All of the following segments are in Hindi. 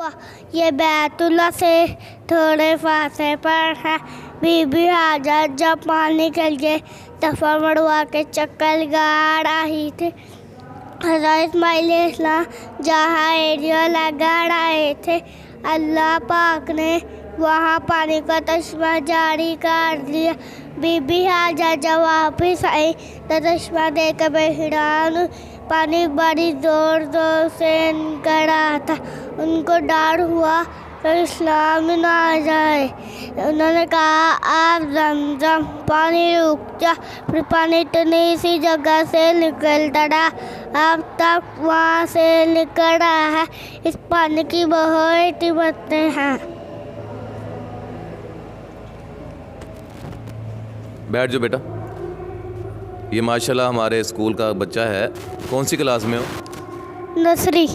हुआ। ये बैतुल्ला से थोड़े फासले पर है। बीबी हाजरा जब पानी के लिए दफा मड़वा के चक्कर लगा रही थी, हज़रत इस्माइल अलैहिस्सलाम जहाँ एरिया लगा रहे थे, अल्लाह पाक ने वहाँ पानी का चश्मा जारी कर दिया। बीबी हाजरा जब वापस आई तो चश्मा देखकर हैरान, पानी बड़ी ज़ोर ज़ोर से निकल रहा था। उनको डर हुआ तो इस्लाम में ना आ जाए। उन्होंने कहा, आप ज़मज़म पानी रुक जा। फिर पानी इतनी सी जगह से निकलता रहा, अब तक वहाँ से निकल रहा है। इस पानी की बहुत कीमतें हैं। बैठ जाओ बेटा। ये माशाल्लाह हमारे स्कूल का बच्चा है। कौन सी क्लास में हो? नर्सरी।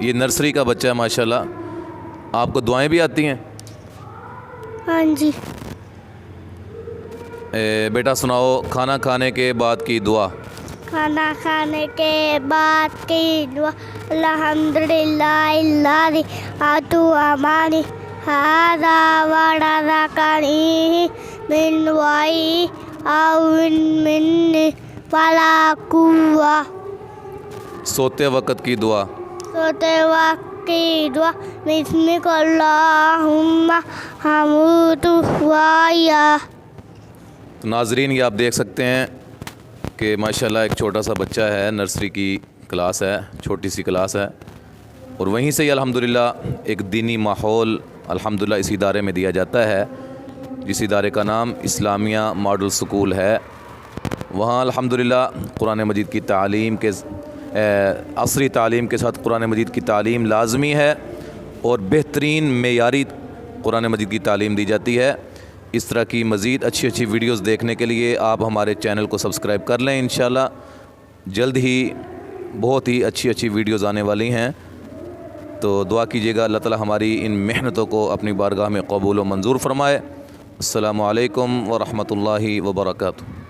ये नर्सरी का बच्चा है माशाल्लाह। आपको दुआएं भी आती हैं? हाँ जी। बेटा सुनाओ खाना खाने के बाद की दुआ। खाना खाने के बाद की दुआ, अल्हम्दुलिल्लाहिल्लज़ी अत'अमानी हाज़ा व रज़क़नी मिन वही औ मिन्नी वला कुव्वा। सोते वक़्त की दुआ। सोते वक्त की दुआ, बिस्मिकल्लाहुम्मा हमूतु व अहया। तो नाज़रीन ये आप देख सकते हैं कि माशाल्लाह एक छोटा सा बच्चा है, नर्सरी की क्लास है, छोटी सी क्लास है, और वहीं से ही अल्हम्दुलिल्लाह एक दीनी माहौल अल्हम्दुलिल्लाह इस इदारे में दिया जाता है, जिस इदारे का नाम इस्लामिया मॉडल स्कूल है। वहाँ अल्हम्दुलिल्लाह कुरान मजीद की तालीम के असरी तालीम के साथ कुरान मजीद की तालीम लाजमी है और बेहतरीन मेयारी कुरान मजीद की तालीम दी जाती है। इस तरह की मज़ीद अच्छी अच्छी वीडियोस देखने के लिए आप हमारे चैनल को सब्सक्राइब कर लें। इंशाल्लाह जल्द ही बहुत ही अच्छी अच्छी वीडियोस आने वाली हैं, तो दुआ कीजिएगा अल्लाह ताला हमारी इन मेहनतों को अपनी बारगाह में कबूल व मंजूर फरमाए। अस्सलामु अलैकुम व रहमतुल्लाहि व बरकातुहू।